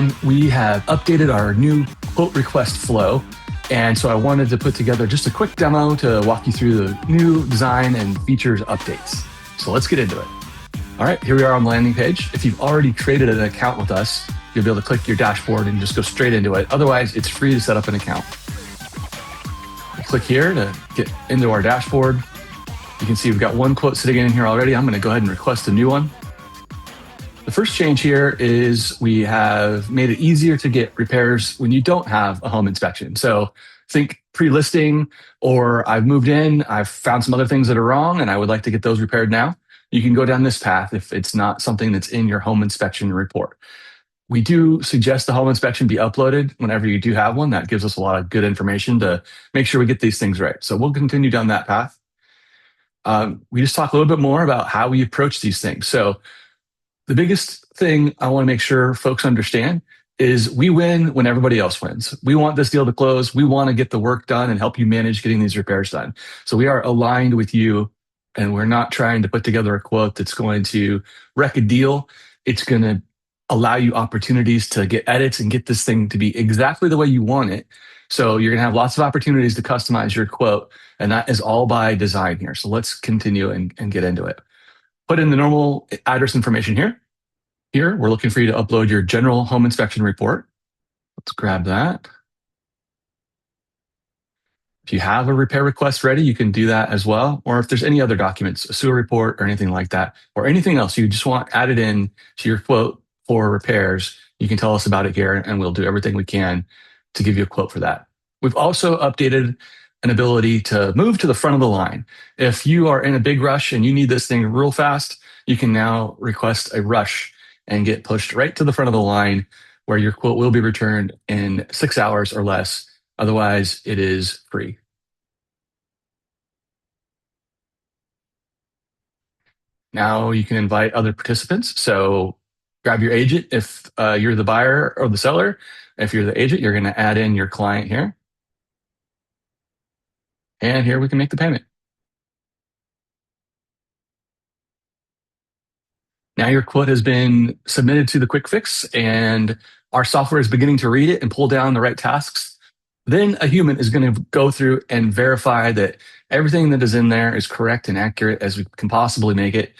everyone. We have updated our new quote request flow. And so I wanted to put together just a quick demo to walk you through the new design and features updates. So let's get into it. All right, here we are on the landing page. If you've already created an account with us, you'll be able to click your dashboard and just go straight into it. Otherwise, it's free to set up an account. Click here to get into our dashboard. You can see we've got one quote sitting in here already. I'm going to go ahead and request a new one. The first change here is we have made it easier to get repairs when you don't have a home inspection. So think pre-listing, or I've moved in, I've found some other things that are wrong, and I would like to get those repaired now. You can go down this path if it's not something that's in your home inspection report. We do suggest the home inspection be uploaded whenever you do have one. That gives us a lot of good information to make sure we get these things right. So we'll continue down that path. We just talk a little bit more about how we approach these things. So the biggest thing I want to make sure folks understand is we win when everybody else wins. We want this deal to close. We want to get the work done and help you manage getting these repairs done. So we are aligned with you, and we're not trying to put together a quote that's going to wreck a deal. It's going to allow you opportunities to get edits and get this thing to be exactly the way you want it. So you're going to have lots of opportunities to customize your quote, and that is all by design here. So let's continue and get into it. Put in the normal address information here. Here, we're looking for you to upload your general home inspection report. Let's grab that. If you have a repair request ready, you can do that as well. Or if there's any other documents, a sewer report or anything like that, or anything else you just want added in to your quote for repairs, you can tell us about it here, and we'll do everything we can to give you a quote for that. We've also updated an ability to move to the front of the line. If you are in a big rush and you need this thing real fast, you can now request a rush and get pushed right to the front of the line, where your quote will be returned in 6 hours or less. Otherwise, it is free. Now you can invite other participants. So grab your agent if you're the buyer or the seller. If you're the agent, you're going to add in your client here. And here we can make the payment. Now your quote has been submitted to the QwikFix, and our software is beginning to read it and pull down the right tasks. Then a human is going to go through and verify that everything that is in there is correct and accurate as we can possibly make it,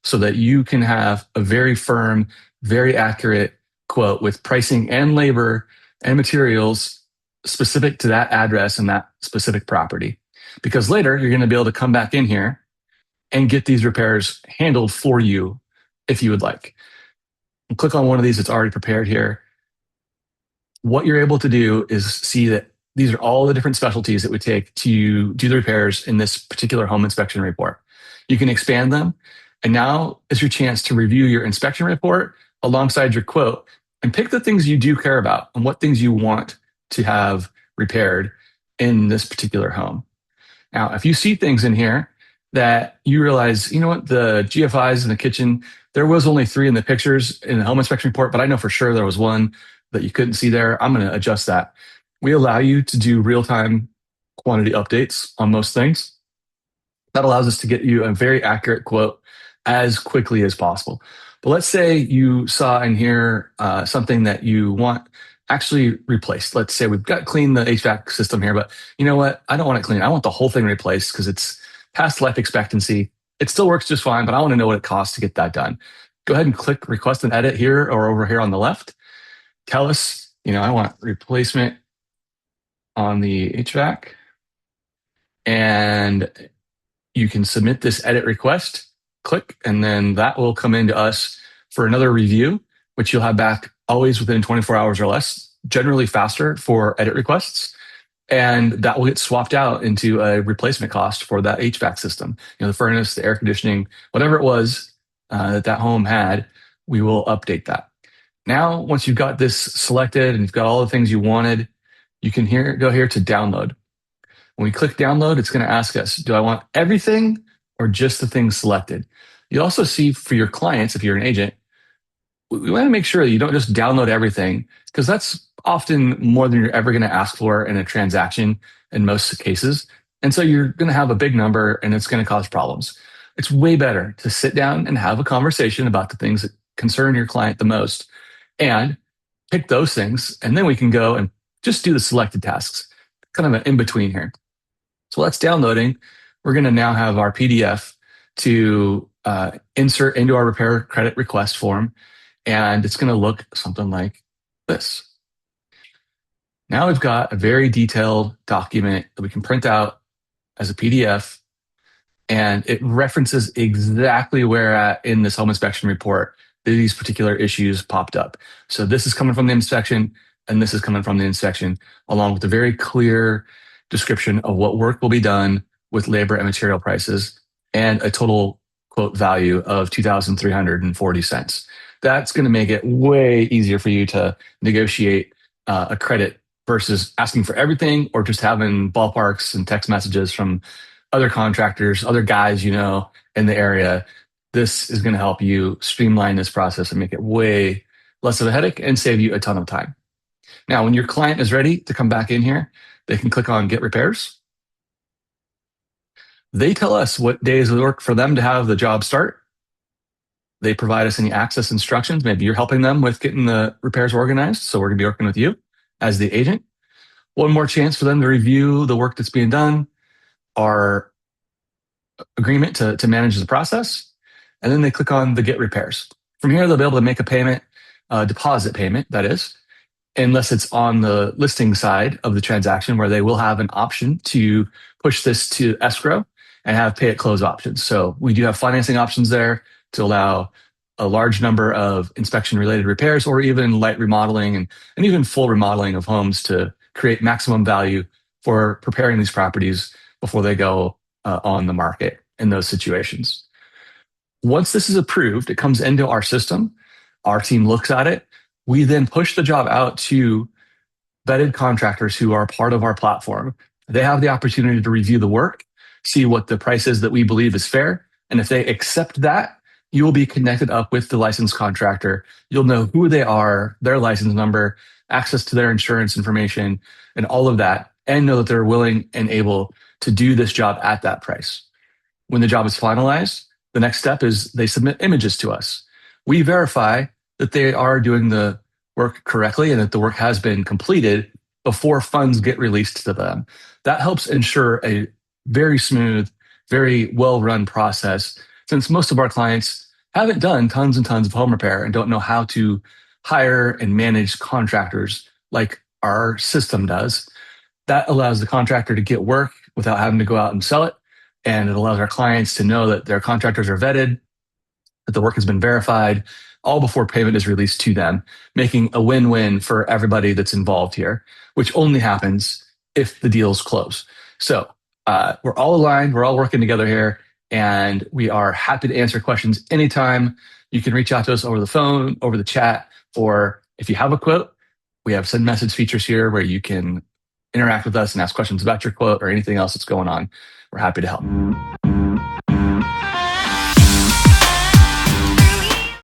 so that you can have a very firm, very accurate quote with pricing and labor and materials specific to that address and that specific property. Because later you're going to be able to come back in here and get these repairs handled for you if you would like. And click on one of these that's already prepared here. What you're able to do is see that these are all the different specialties it would take to do the repairs in this particular home inspection report. You can expand them, and now is your chance to review your inspection report alongside your quote and pick the things you do care about and what things you want to have repaired in this particular home. Now, if you see things in here that you realize, you know what, the GFIs in the kitchen, there was only 3 in the pictures in the home inspection report, but I know for sure there was one that you couldn't see there. I'm going to adjust that. We allow you to do real-time quantity updates on most things. That allows us to get you a very accurate quote as quickly as possible. But let's say you saw in here something that you want actually replaced. Let's say we've got cleaned the HVAC system here, but you know what? I don't want it cleaned. I want the whole thing replaced because it's past life expectancy. It still works just fine, but I want to know what it costs to get that done. Go ahead and click request and edit here or over here on the left. Tell us, I want replacement on the HVAC. And you can submit this edit request, click, and then that will come into us for another review, which you'll have back always within 24 hours or less, generally faster for edit requests. And that will get swapped out into a replacement cost for that HVAC system. The furnace, the air conditioning, whatever it was that home had, we will update that. Now, once you've got this selected and you've got all the things you wanted, you can go here to download. When we click download, it's going to ask us, do I want everything or just the things selected? You also see for your clients, if you're an agent, we want to make sure that you don't just download everything, because that's often more than you're ever going to ask for in a transaction in most cases. And so you're going to have a big number and it's going to cause problems. It's way better to sit down and have a conversation about the things that concern your client the most. And pick those things, and then we can go and just do the selected tasks, kind of an in-between here. So that's downloading. We're going to now have our PDF to insert into our repair credit request form, and it's going to look something like this. Now we've got a very detailed document that we can print out as a PDF, and it references exactly where at in this home inspection report these particular issues popped up. So this is coming from the inspection, and this is coming from the inspection, along with a very clear description of what work will be done with labor and material prices, and a total quote value of $2,340. That's going to make it way easier for you to negotiate a credit versus asking for everything or just having ballparks and text messages from other contractors, other guys in the area. This is going to help you streamline this process and make it way less of a headache and save you a ton of time. Now, when your client is ready to come back in here, they can click on Get Repairs. They tell us what days would work for them to have the job start. They provide us any access instructions. Maybe you're helping them with getting the repairs organized, so we're going to be working with you as the agent. One more chance for them to review the work that's being done, our agreement to manage the process, and then they click on the Get Repairs. From here, they'll be able to make a payment, deposit payment, that is, unless it's on the listing side of the transaction where they will have an option to push this to escrow and have pay at close options. So we do have financing options there to allow a large number of inspection related repairs or even light remodeling and even full remodeling of homes to create maximum value for preparing these properties before they go on the market in those situations. Once this is approved, it comes into our system. Our team looks at it. We then push the job out to vetted contractors who are part of our platform. They have the opportunity to review the work, see what the price is that we believe is fair. And if they accept that, you will be connected up with the licensed contractor. You'll know who they are, their license number, access to their insurance information, and all of that, and know that they're willing and able to do this job at that price. When the job is finalized, the next step is they submit images to us. We verify that they are doing the work correctly and that the work has been completed before funds get released to them. That helps ensure a very smooth, very well-run process, since most of our clients haven't done tons and tons of home repair and don't know how to hire and manage contractors like our system does. That allows the contractor to get work without having to go out and sell it. And it allows our clients to know that their contractors are vetted, that the work has been verified, all before payment is released to them, making a win-win for everybody that's involved here, which only happens if the deals close. So we're all aligned, we're all working together here, and we are happy to answer questions anytime. You can reach out to us over the phone, over the chat, or if you have a quote, we have send message features here where you can interact with us and ask questions about your quote or anything else that's going on. We're happy to help.